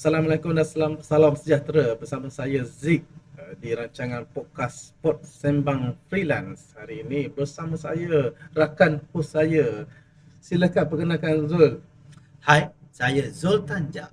Assalamualaikum dan salam sejahtera bersama saya Zik di rancangan podcast Pod Sembang Freelance. Hari ini bersama saya rakan host saya. Silakan perkenalkan Zul. Hai, saya Zoltan Ja.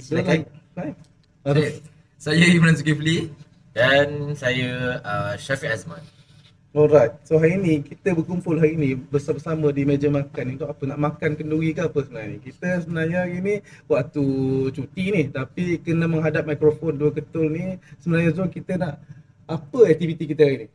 Zul, Silakan. baik. Saya Imran Zulkifli dan saya Syafiq Azman. Alright. So hari ini kita berkumpul hari ini bersama-sama di meja makan. Untuk apa? Nak makan kenduri ke apa sebenarnya? Kita sebenarnya hari ni waktu cuti ni, tapi kena menghadap mikrofon dua ketul ni. Sebenarnya Zul, kita nak apa aktiviti kita hari ni?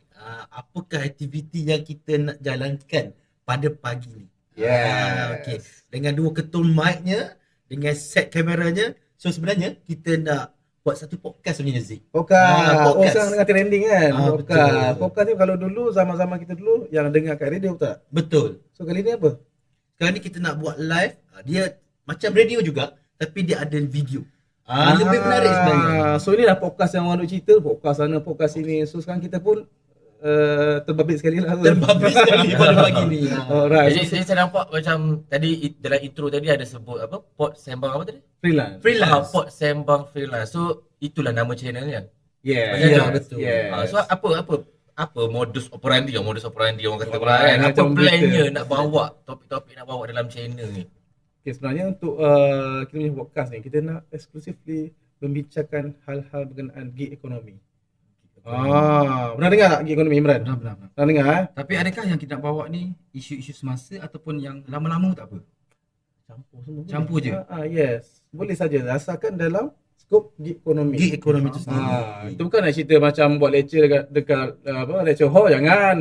Apakah aktiviti yang kita nak jalankan pada pagi ni? Yes. Okey. Dengan dua ketul mic-nya, dengan set kameranya. So sebenarnya kita nak buat satu podcast sebenarnya Zik. Podcast. Oh, podcast. sekarang tengah trending kan? Podcast. Betul. Podcast ni kalau dulu, zaman-zaman kita dulu, yang dengar kat radio tak? Betul. So kali ni apa? Sekarang ni kita nak buat live. Dia macam radio juga, tapi dia ada video. Lebih menarik sebenarnya. So ni dah podcast yang orang nak cerita, podcast sana, podcast sini. So sekarang kita pun terbabit sekali lah. Terbabit sekali pada pagi ni. Alright. Jadi saya nampak macam tadi dalam intro tadi ada sebut apa? Pod Sembang apa tadi? Freelance. Freelance. Pod Sembang Freelance. So itulah nama channelnya. Yes. Macam Yes. tu? betul. Yes. So apa modus operandi orang kata pula Alright, kan. Apa macam plannya berita. nak bawa topik-topik nak bawa dalam channel ni? Okay, sebenarnya untuk kita punya podcast ni, kita nak exclusively membincangkan hal-hal berkenaan gig ekonomi. Pernah dengar tak gig ekonomi, Imran? Benar. Pernah dengar Tapi adakah yang kita nak bawa ni isu-isu semasa ataupun yang lama-lama tak apa? Campur semua. Campur je? Yes. Boleh saja, asalkan dalam skop gig ekonomi. Gig ekonomi tu sendiri. Itu bukan nak cerita macam buat lecture dekat lecture hall, jangan.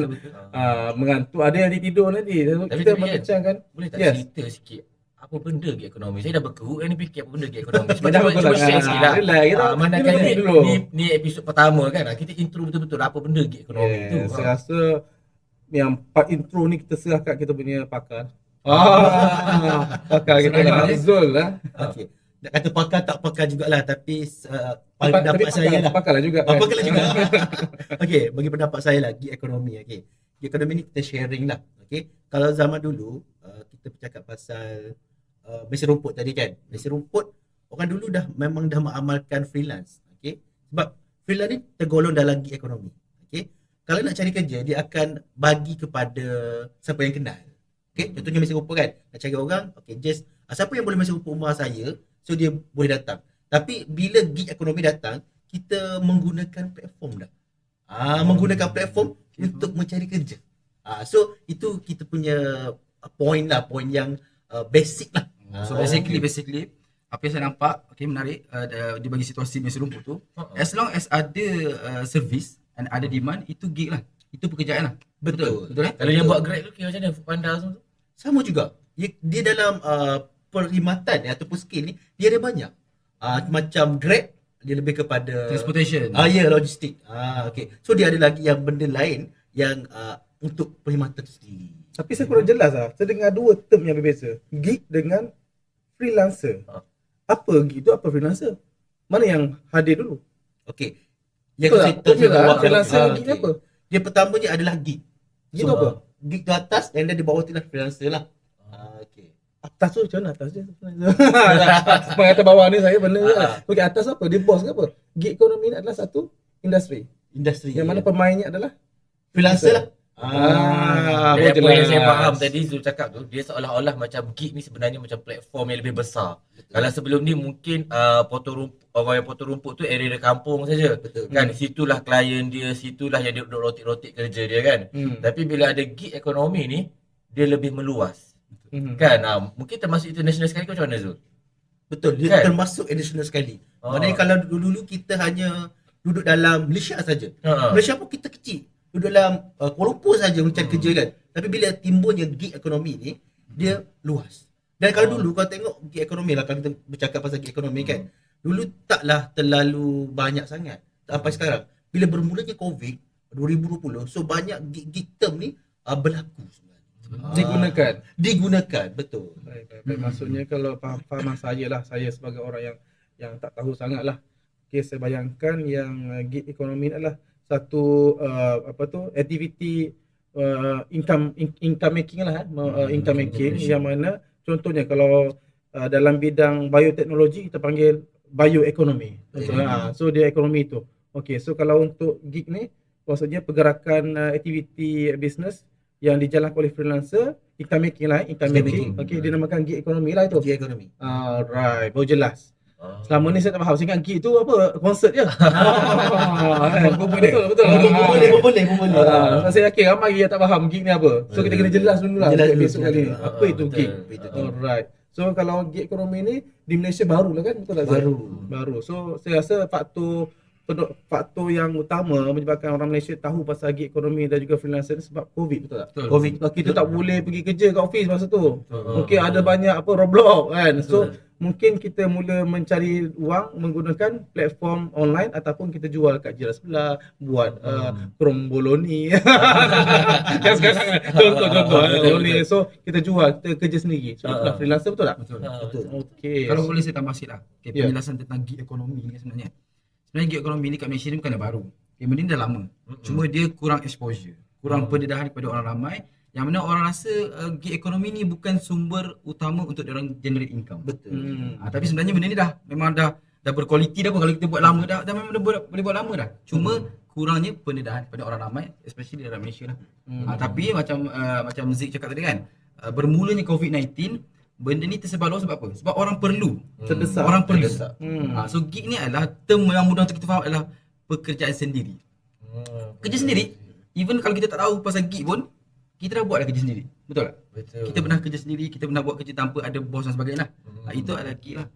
Mengantuk, ada yang tidur nanti. Tapi Kita kan, membincangkan. Boleh tak Yes. cerita sikit apa benda gig ekonomi? Saya dah berkerut ni fikir apa benda gig ekonomi. Sebab Jangan cuba berkelas. share sikit lah. Relax, kita Manakala kita dulu. ni episod pertama kan. Kita intro betul-betul apa benda gig ekonomi tu. Saya rasa yang part intro ni kita serahkan kita punya pakar. Pakar kita lah, Zul lah. Okey. Nak kata pakar tak pakar jugalah, tapi pendapat saya lah. Pakar lah juga. Pakar lah juga. Okey, bagi pendapat saya lah, gig ekonomi. Okey. Gig ekonomi ni kita sharing lah. Okey. Kalau zaman dulu kita bercakap pasal mesin rumput tadi kan. Mesin rumput orang dulu memang dah mengamalkan freelance. Okey. Sebab freelance ni tergolong dalam gig ekonomi. Okey. Kalau nak cari kerja, dia akan bagi kepada siapa yang kenal. Okey, contohnya mesin rumput kan. Nak cari orang, okey, just siapa yang boleh mesin rumput rumah saya, so dia boleh datang. Tapi bila gig ekonomi datang, kita menggunakan platform dah. Menggunakan platform untuk mencari kerja. So itu kita punya point lah, point yang basic lah. So basically apa yang saya nampak menarik dia bagi situasi mesin rumput tu, as long as ada service and ada demand, itu gig lah. Itu pekerjaan lah. Betul. Betul eh? Kalau yang buat Grab tu kira macam mana? Foodpanda semua tu? Sama juga. Dia dalam perkhidmatan ataupun skill ni, dia ada banyak. Macam Grab, dia lebih kepada Transportation. ya, logistik. Okay. So dia ada lagi yang benda lain yang untuk perkhidmatan sendiri. Tapi saya kurang jelas lah. Saya dengar dua term yang berbeza. Gig dengan freelancer. Apa gig tu, apa freelancer? Mana yang hadir dulu? Okey. Betul tak? Betul tak? Freelancer gig ni apa? Dia pertamanya adalah gig. Gig tu apa? Gig tu atas dan di bawah tu lah freelancer lah. Okey. Atas tu macam mana atas dia? Pengatas bawah ni saya benda je lah. Okey, atas apa? Dia bos ke apa? Gig ekonomi ni adalah satu industri. Industri. Yang mana pemainnya adalah freelancer lah. Dari apa jelas. yang saya faham tadi Zul cakap tu, dia seolah-olah macam gig ni sebenarnya macam platform yang lebih besar. Kalau sebelum ni mungkin potong rumput tu area kampung saja. Betul. Kan situlah klien dia, situlah yang dia duduk rotik-rotik kerja dia kan. Tapi bila ada gig ekonomi ni, dia lebih meluas. Kan? Mungkin termasuk international sekali kau macam mana Zul? Betul, dia Kan? termasuk additional sekali. Maknanya kalau dulu kita hanya duduk dalam Malaysia saja. Malaysia pun kita kecil. Duduk dalam Kuala Lumpur saja mencari kerja kan. Tapi bila timbulnya gig ekonomi ni, dia luas. Dan kalau dulu kau tengok gig ekonomi lah, kalau kita bercakap pasal gig ekonomi kan, dulu taklah terlalu banyak sangat. Sampai sekarang. Bila bermulanya COVID 2020, so banyak gig term ni berlaku sebenarnya. Digunakan, betul. Baik. Maksudnya kalau fahaman saya lah, saya sebagai orang yang tak tahu sangat lah. Okay, saya bayangkan yang gig ekonomi ni adalah satu aktiviti income making lah, income making yang mana contohnya kalau dalam bidang bioteknologi kita panggil bioekonomi. So dia ekonomi itu. Okey, so kalau untuk gig ni maksudnya pergerakan aktiviti bisnes yang dijalankan oleh freelancer, income making lah, income making. Okey, dinamakan gig ekonomi lah itu. Gig ekonomi. Right, baru jelas. Selama ni saya tak faham, saya ingat gig tu apa, konsert je. Boleh. Saya yakin ramai yang tak faham gig ni apa. So kita kena jelas dulu lah untuk episod kali ni. Apa itu gig? Alright. So kalau gig ekonomi ni di Malaysia baru lah kan? Betul tak? Baru. So saya rasa faktor yang utama menyebabkan orang Malaysia tahu pasal gig ekonomi dan juga freelancer ni sebab COVID, betul tak? COVID. Sebab kita tak boleh pergi kerja kat office masa tu. Mungkin ada banyak Roblox kan. So mungkin kita mula mencari wang menggunakan platform online ataupun kita jual kat jiran sebelah, buat kromboloni. Kan sekarang contoh ni. So kita jual, kita kerja sendiri. So itulah freelancer, betul tak? Betul. Okey. Kalau boleh saya tambah sikit lah. Penjelasan tentang gig ekonomi ni sebenarnya. Sebenarnya gig ekonomi ni kat Malaysia ni bukanlah baru. Benda ni dah lama. Cuma dia kurang exposure, kurang pendedahan kepada orang ramai. Yang mana orang rasa gig ekonomi ni bukan sumber utama untuk orang generate income. Betul. Tapi sebenarnya benda ni memang dah berkualiti dah pun. Kalau kita buat lama dah memang boleh buat lama dah. Cuma kurangnya pendedahan kepada orang ramai, especially dalam Malaysia lah. Tapi macam Zik cakap tadi kan, bermulanya COVID-19, benda ni tersebar luas sebab apa? Sebab orang perlu. Terdesak. Orang perlu. So gig ni adalah term yang mudah untuk kita faham adalah pekerjaan sendiri. Kerja sendiri, even kalau kita tak tahu pasal gig pun, kita dah buat dah kerja sendiri. Betul tak? Betul. Kita pernah kerja sendiri, kita pernah buat kerja tanpa ada bos dan sebagainya lah. Itu adalah gig lah.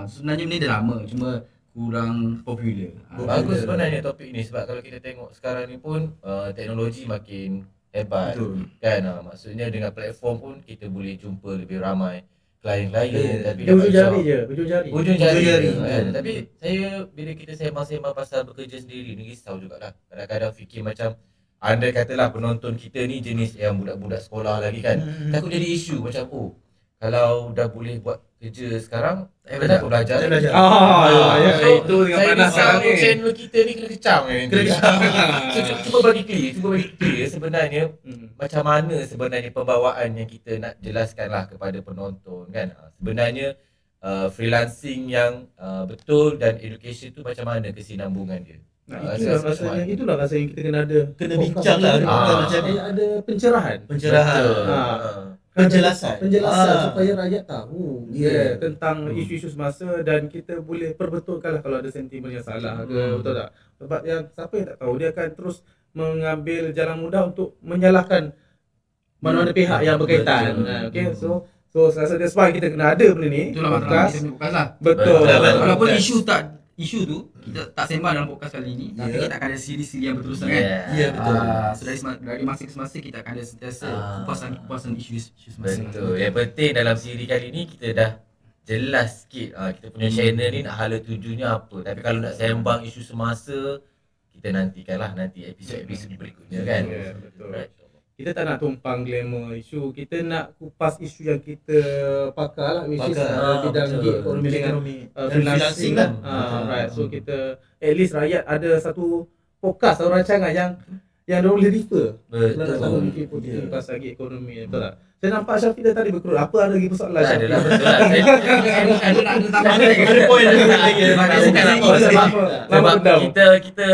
Sebenarnya benda ni dah lama, cuma kurang popular. Bagus sebenarnya topik ni sebab kalau kita tengok sekarang ni pun teknologi makin hebat. Kan, maksudnya dengan platform pun kita boleh jumpa lebih ramai klien-klien. Tapi ujung jari je, kan. Tapi saya bila kita sembang-sembang pasal bekerja sendiri ni risau jugalah. Kadang-kadang fikir macam anda katalah penonton kita ni jenis yang budak-budak sekolah lagi kan. Takut jadi isu macam kalau dah boleh buat kerja sekarang, tak belajar. Itu dengan panas sekarang ni. Channel kita ni kena kecam kan. Cuba bagi clear sebenarnya macam mana sebenarnya pembawaan yang kita nak jelaskan lah kepada penonton kan. Sebenarnya freelancing yang betul dan education tu macam mana kesinambungan dia. Itulah rasanya kita kena ada. Kena bincang lah. Macam ada pencerahan. Penjelasan supaya rakyat tahu tentang isu-isu semasa dan kita boleh perbetulkan lah kalau ada sentimen yang salah ke, betul tak? Sebab yang siapa yang tak tahu dia akan terus mengambil jalan mudah untuk menyalahkan mana-mana pihak yang berkaitan. Okay, so saya rasa that's why kita kena ada benda ni. Itulah podcast lah. Betul. Walaupun isu tu kita tak sembang dalam podcast kali ni, tapi kita akan ada siri-siri yang berterusan kan. Betul. So dari masa ke semasa kita akan ada sentiasa kupasan isu semasa. Betul. Yang penting dalam siri kali ni kita dah jelas sikit kita punya channel ni nak hala tujunya apa. Tapi kalau nak sembang isu semasa, kita nantikanlah nanti episod-episod berikutnya kan. Betul. Right. Kita tak nak tumpang glamour isu, kita nak kupas isu yang kita pakar lah, which is bidang gig ekonomi freelancing lah. Right. So kita at least rakyat ada satu podcast atau rancangan yang dia boleh refer. Betul. Kalau nak fikir pasal gig ekonomi, betul tak? Saya nampak Syafiq tadi berkerut. Apa ada lagi persoalan Syafiq? Betul lah. Ada nak tambah lagi. Ada poin lagi. Sebab kita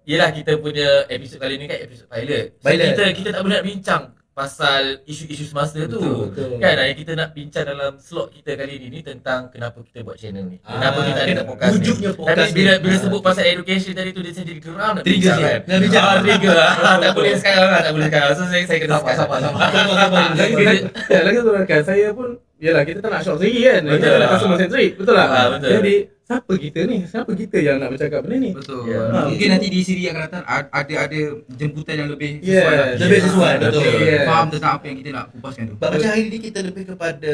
yelah kita punya episod kali ni kan episod pilot. So kita tak boleh nak bincang pasal isu-isu semasa tu. Betul. Kan yang kita nak bincang dalam slot kita kali ni tentang kenapa kita buat channel ni. Kenapa kita ada podcast ni. Wujudnya podcast Tapi bila sebut pasal education tadi tu dia sendiri geram nak Trigger bincang kan. nak bincang. Trigger. Tak boleh sekarang. So saya kena sama. Lagi tu kan saya pun yalah kita tak nak shock sendiri kan. Kita Betul. nak customer centric. Betul tak? Betul. Jadi siapa kita ni? Siapa kita yang nak bercakap benda ni? Betul. Ya. Mungkin nanti di siri yang akan datang ada jemputan yang lebih sesuai. Yes. lah. Lebih sesuai, betul. Yes. Faham tentang apa yang kita nak kupaskan tu. Macam hari ni kita lebih kepada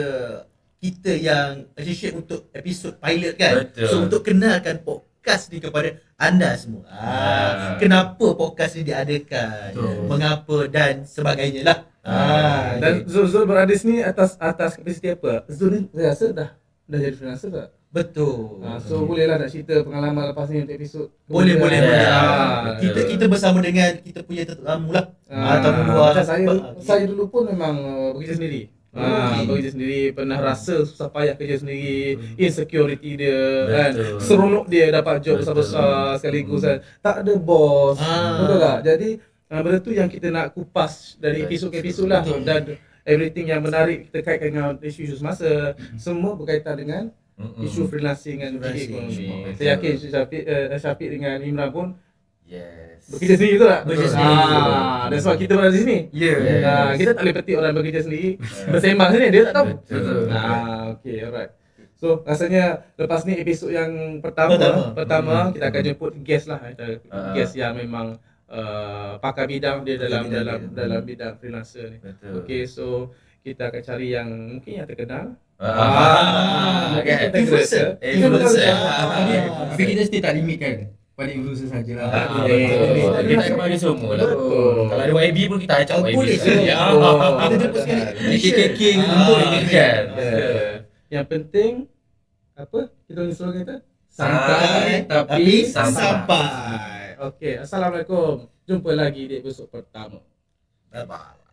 kita yang appreciate untuk episod pilot kan. Betul. So untuk kenalkan podcast ni kepada anda semua. Kenapa podcast ni diadakan? Betul. Mengapa dan sebagainya lah. Dan Zul berada sini atas kapasiti apa? Zul ni saya rasa dah jadi freelancer tak? Betul. So bolehlah nak cerita pengalaman lepas ni untuk episod. Boleh. Ya. Kita bersama dengan kita punya tetamu lah. Ataupun luar. Macam saya dulu pun memang bekerja sendiri. Bekerja sendiri, pernah rasa susah payah kerja sendiri, insecurity dia kan, Betul. seronok dia dapat job Betul. besar-besar sekaligus kan. Tak ada bos. Betul tak? Jadi benda tu yang kita nak kupas dari episod ke episod lah, dan everything yang menarik kita kaitkan dengan isu-isu semasa, semua berkaitan dengan isu freelancing dan gig ekonomi. Saya yakin Syafiq dengan Imran pun Yes. bekerja sendiri, betul tak? Bekerja sendiri. Dan sebab kita berada di sini. Ya. Kita tak boleh petik orang bekerja sendiri bersembang sini, dia tak tahu. Betul. Okay, alright. So rasanya lepas ni episod yang pertama kita akan jemput guest lah, guest yang memang pakar bidang dia dalam bidang freelancer ni. Betul. Okay, so kita akan cari yang mungkin yang terkenal. Okay. Influencer. Influencer. Tapi kita still tak limit kan pada influencer sajalah. Betul. Kita akan bagi semua lah. Betul. Kalau ada YB pun kita acak YB. boleh. Kita jemput sekali. KKK Untuk kan. Yang penting apa? Kita punya slogan kita? Santai tapi Sampai. Okay, Assalamualaikum. Jumpa lagi di episod pertama. Bye bye.